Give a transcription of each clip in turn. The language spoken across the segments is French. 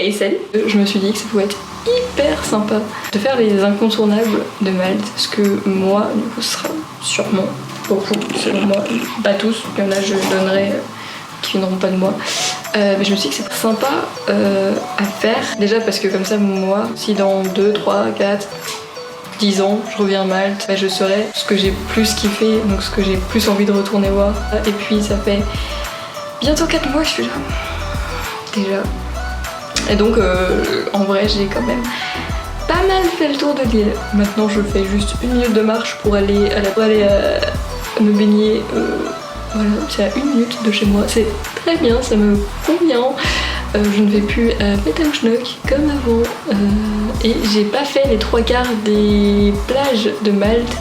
Hey salut. Je me suis dit que ça pouvait être hyper sympa de faire les incontournables de Malte, parce que moi, du coup, ce sera sûrement beaucoup, selon moi, pas tous, il y en a je donnerai qui viendront pas de moi. Mais je me suis dit que c'était sympa à faire, déjà parce que comme ça, moi, si dans 2, 3, 4, 10 ans, je reviens à Malte, bah, je saurai ce que j'ai plus kiffé, donc ce que j'ai plus envie de retourner voir. Et puis ça fait bientôt 4 mois que je suis là, déjà. Et donc en vrai j'ai quand même pas mal fait le tour de l'île. Maintenant je fais juste 1 minute de marche pour aller me baigner. Voilà, c'est à 1 minute de chez moi, c'est très bien, ça me convient. Je ne vais plus à Pétanchnock comme avant. Et j'ai pas fait les 3/4 des plages de Malte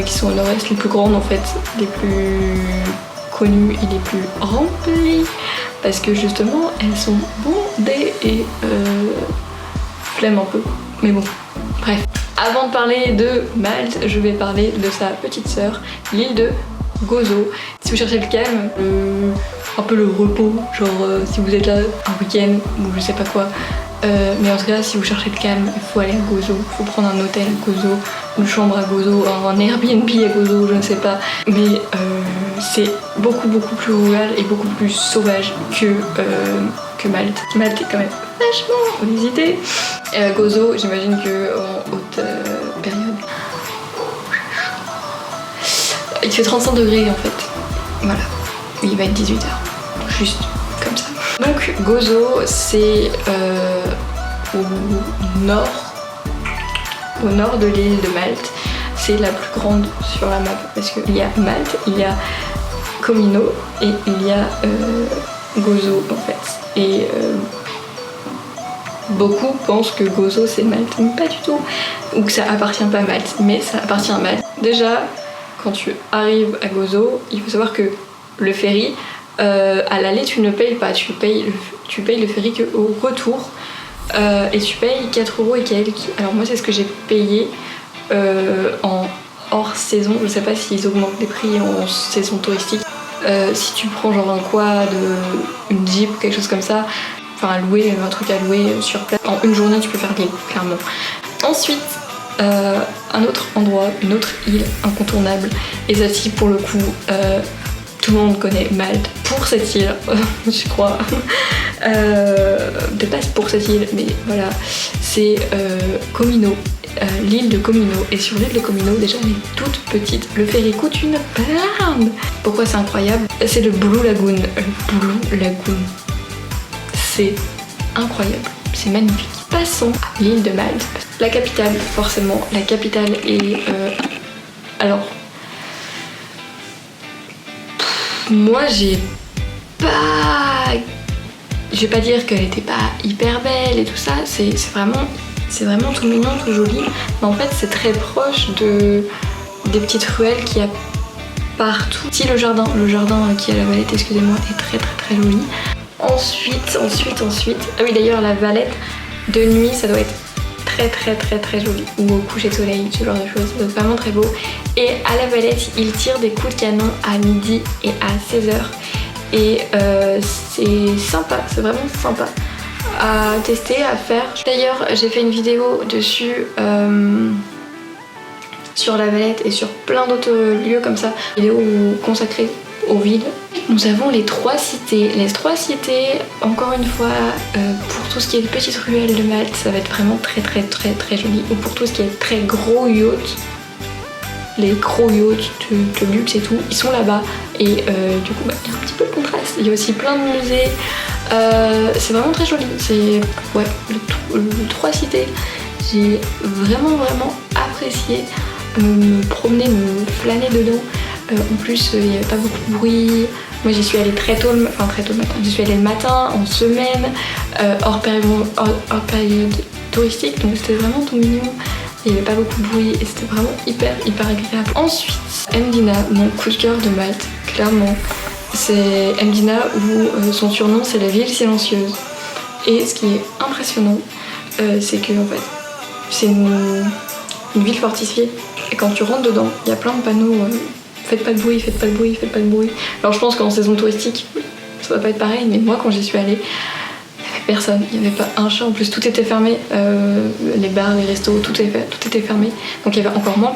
qui sont au nord-est, les plus grandes en fait, les plus connues et les plus remplies. Parce que justement elles sont bondées et flemme un peu. Mais bon, bref. Avant de parler de Malte, je vais parler de sa petite sœur, l'île de Gozo. Si vous cherchez le calme, un peu le repos, genre si vous êtes là un week-end ou je sais pas quoi. Mais en tout cas, si vous cherchez le calme, il faut aller à Gozo. Il faut prendre un hôtel à Gozo, une chambre à Gozo, un Airbnb à Gozo, je ne sais pas. Mais c'est beaucoup plus rural et beaucoup plus sauvage que Malte. Malte est quand même vachement visité. Et à Gozo, j'imagine qu'en haute période, il fait 35 degrés en fait. Voilà. Il va être 18h. Juste comme ça. Donc Gozo, c'est au nord de l'île de Malte. C'est la plus grande sur la map parce qu'il y a Malte, il y a Comino et il y a Gozo en fait. Et beaucoup pensent que Gozo c'est Malte, mais pas du tout. Ou que ça appartient pas à Malte, mais ça appartient à Malte. Déjà, quand tu arrives à Gozo, il faut savoir que le ferry, à l'aller tu ne payes pas, tu payes le ferry qu'au retour. Et tu payes 4€ et quelques. Alors moi c'est ce que j'ai payé en hors saison. Je sais pas s'ils augmentent les prix en saison touristique. Si tu prends genre un quad, une jeep ou quelque chose comme ça, enfin un truc à louer sur place, en une journée tu peux faire l'île, clairement. Ensuite, un autre endroit, une autre île incontournable, et celle-ci pour le coup tout le monde connaît Malte pour cette île, je crois. Peut-être pas pour cette île, mais voilà, c'est Comino, l'île de Comino. Et sur l'île de Comino, déjà elle est toute petite, le ferry coûte une blinde. Pourquoi c'est incroyable? C'est le Blue Lagoon. Le Blue Lagoon, c'est incroyable, c'est magnifique. Passons à l'île de Malte, la capitale, forcément. La capitale est alors moi je vais pas dire qu'elle était pas hyper belle et tout ça, c'est vraiment tout mignon, tout joli, mais en fait c'est très proche des petites ruelles qu'il y a partout. Si le jardin qui est à la Valette, excusez-moi, est très joli. Ensuite, ah oui d'ailleurs la Valette de nuit ça doit être très joli, ou au coucher de soleil, ce genre de choses, ça doit être vraiment très beau. Et à la Valette, ils tirent des coups de canon à midi et à 16h. Et c'est sympa, c'est vraiment sympa à tester, à faire. D'ailleurs, j'ai fait une vidéo dessus sur la Valette et sur plein d'autres lieux comme ça, vidéo consacrée aux villes. Nous avons les 3 cités. Les 3 cités, encore une fois, pour tout ce qui est petites ruelles de Malte, ça va être vraiment très joli. Ou pour tout ce qui est très gros yachts, les gros yachts de luxe et tout, ils sont là-bas. Et du coup, bah, il y a un petit peu de contraste. Il y a aussi plein de musées. C'est vraiment très joli. C'est ouais, les 3 cités. J'ai vraiment apprécié me promener, me flâner dedans. En plus, il n'y avait pas beaucoup de bruit. Moi, j'y suis allée très tôt le matin. J'y suis allée le matin, en semaine, hors période touristique. Donc c'était vraiment tout mignon. Il n'y avait pas beaucoup de bruit et c'était vraiment hyper agréable. Ensuite, Mdina, mon coup de cœur de Malte, clairement. C'est Mdina où son surnom c'est la ville silencieuse. Et ce qui est impressionnant, c'est que en fait, c'est une ville fortifiée. Et quand tu rentres dedans, il y a plein de panneaux. Faites pas de bruit, faites pas de bruit, faites pas de bruit. Alors je pense qu'en saison touristique, ça va pas être pareil, mais moi quand j'y suis allée, il y avait personne, il n'y avait pas un chat, en plus tout était fermé, les bars, les restos, tout était fermé, donc il y avait encore moins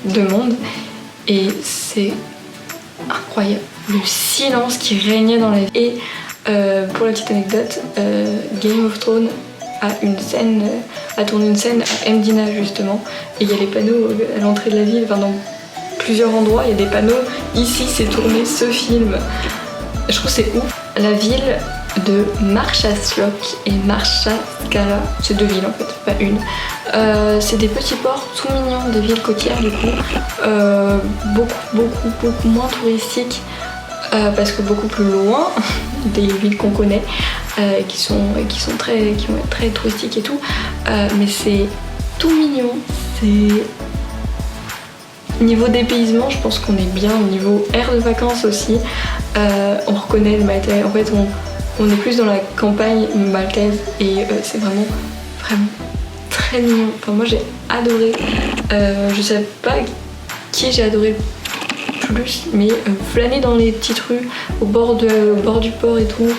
de monde, et c'est incroyable, le silence qui régnait dans la ville. Et pour la petite anecdote, Game of Thrones a tourné une scène à Mdina justement, et il y a les panneaux à l'entrée de la ville, enfin dans plusieurs endroits, il y a des panneaux, ici c'est tourné ce film. Je trouve c'est ouf. La ville de Marshaslock et Marshascala, c'est 2 villes en fait, pas une. C'est des petits ports tout mignons, des villes côtières du coup, beaucoup moins touristiques, parce que beaucoup plus loin des villes qu'on connaît, qui vont être très touristiques et tout, mais c'est tout mignon. C'est niveau dépaysement, je pense qu'on est bien. Au niveau aire de vacances aussi, on reconnaît le Maltais. En fait, on est plus dans la campagne maltaise et c'est vraiment très mignon. Enfin, moi j'ai adoré. Je sais pas qui j'ai adoré plus, mais flâner dans les petites rues au bord du port et tout,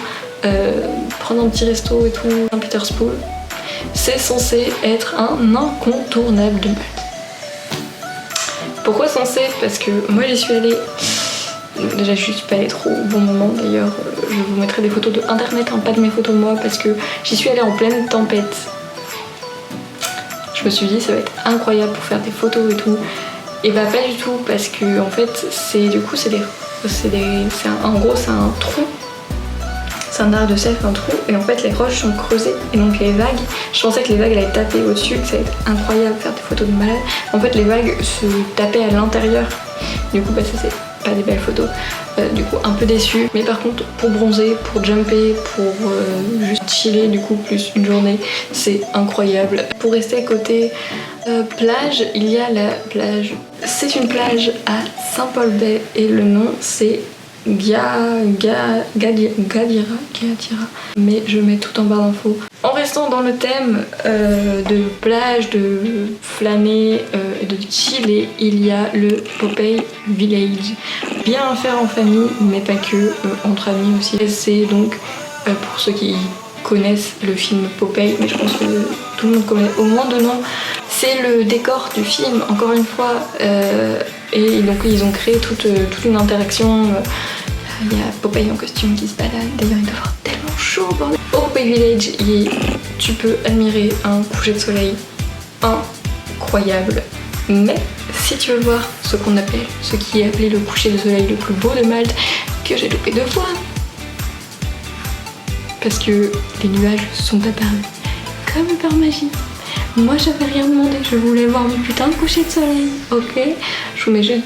prendre un petit resto et tout, un Peterspool, c'est censé être un incontournable de Malte. Pourquoi censé? Parce que moi j'y suis allée. Déjà je suis pas allée trop au bon moment d'ailleurs, je vous mettrai des photos de internet, hein, pas de mes photos de moi, parce que j'y suis allée en pleine tempête. Je me suis dit ça va être incroyable pour faire des photos et tout. Et bah pas du tout, parce que en fait en gros c'est un trou. C'est un art de cerf, un trou, et en fait les roches sont creusées, et donc les vagues, je pensais que les vagues allaient taper au-dessus, que ça allait être incroyable faire des photos de malade. En fait les vagues se tapaient à l'intérieur, du coup bah ça c'est pas des belles photos, du coup un peu déçue. Mais par contre pour bronzer, pour jumper, pour juste chiller du coup plus une journée, c'est incroyable. Pour rester côté plage, il y a la plage, c'est une plage à Saint-Paul Bay, et le nom c'est Gadira, mais je mets tout en barre d'infos. En restant dans le thème de plage, de flâner et de chiller, il y a le Popeye Village. Bien à faire en famille, mais pas que, entre amis aussi. C'est donc, pour ceux qui connaissent le film Popeye, mais je pense que tout le monde connaît au moins de nom, c'est le décor du film, encore une fois, et donc ils ont créé toute une interaction. Il y a Popeye en costume qui se balade, d'ailleurs il doit avoir tellement chaud, bordel. Au Popeye Village, tu peux admirer un coucher de soleil incroyable, mais si tu veux voir ce qui est appelé le coucher de soleil le plus beau de Malte, que j'ai loupé 2 fois, parce que les nuages sont apparus comme par magie. Moi j'avais rien demandé, je voulais voir mon putain de coucher de soleil, ok? Je vous mets juste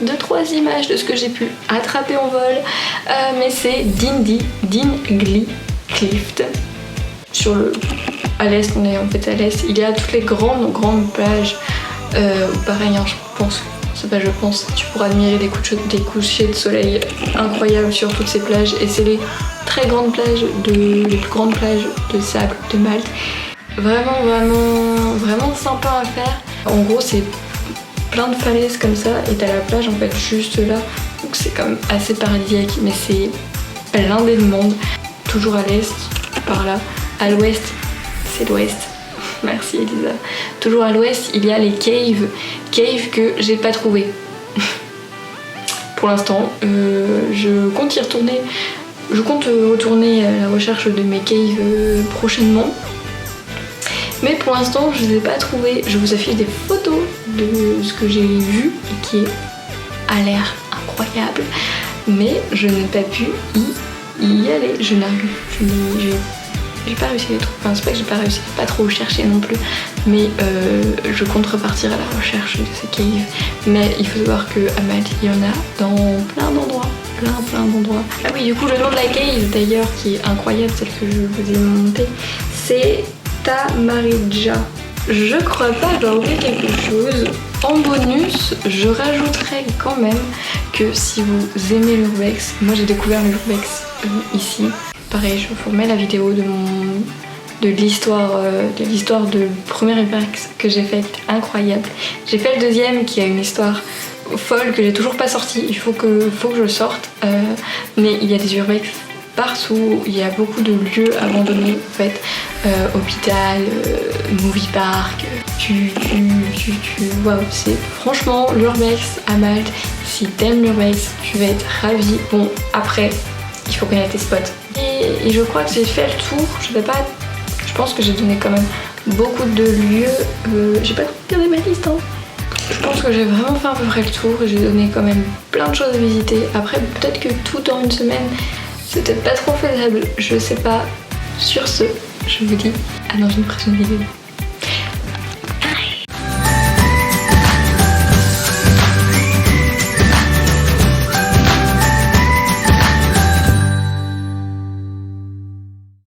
2-3 images de ce que j'ai pu attraper en vol, mais c'est Dingley Clift. À l'est, on est en fait à l'est, il y a toutes les grandes plages, pareil, hein, tu pourras admirer des couchers de soleil incroyables sur toutes ces plages, et c'est les très grandes plages, les plus grandes plages de sable de Malte. Vraiment sympa à faire. En gros c'est plein de falaises comme ça, et t'as la plage en fait juste là, donc c'est quand même assez paradisiaque, mais c'est blindé de monde. Toujours à l'est, par là. À l'ouest, c'est l'ouest. Merci Elisa. Toujours à l'ouest, il y a les caves que j'ai pas trouvé. Pour l'instant, je compte y retourner. Je compte retourner à la recherche de mes caves prochainement. Mais pour l'instant, je ne les ai pas trouvées. Je vous affiche des photos de ce que j'ai vu et qui a l'air incroyable. Mais je n'ai pas pu y aller. J'ai pas réussi à les trouver. Enfin, c'est pas que j'ai pas réussi, pas trop chercher non plus. Mais je compte repartir à la recherche de ces caves. Mais il faut savoir qu'à Malte, il y en a dans plein d'endroits. Plein d'endroits. Ah oui, du coup, le nom de la cave d'ailleurs, qui est incroyable, celle que je vous ai montée, c'est Tamarija. Je crois pas avoir oublié quelque chose. En bonus, je rajouterai quand même que si vous aimez l'urbex, moi j'ai découvert l'urbex ici. Pareil, je vous remets la vidéo de l'histoire de premier urbex que j'ai faite, incroyable. J'ai fait le deuxième qui a une histoire folle que j'ai toujours pas sortie. Il faut que je sorte. Mais il y a des urbex partout, il y a beaucoup de lieux abandonnés en fait, hôpital, movie park, waouh, c'est franchement l'urbex à Malte, si t'aimes l'urbex, tu vas être ravi. Bon, après, il faut connaître tes spots. Et je crois que j'ai fait le tour, je pense que j'ai donné quand même beaucoup de lieux, j'ai pas regardé ma liste hein. Je pense que j'ai vraiment fait à peu près le tour et j'ai donné quand même plein de choses à visiter. Après peut-être que tout en une semaine c'est peut-être pas trop faisable, je sais pas. Sur ce, je vous dis à dans une prochaine vidéo.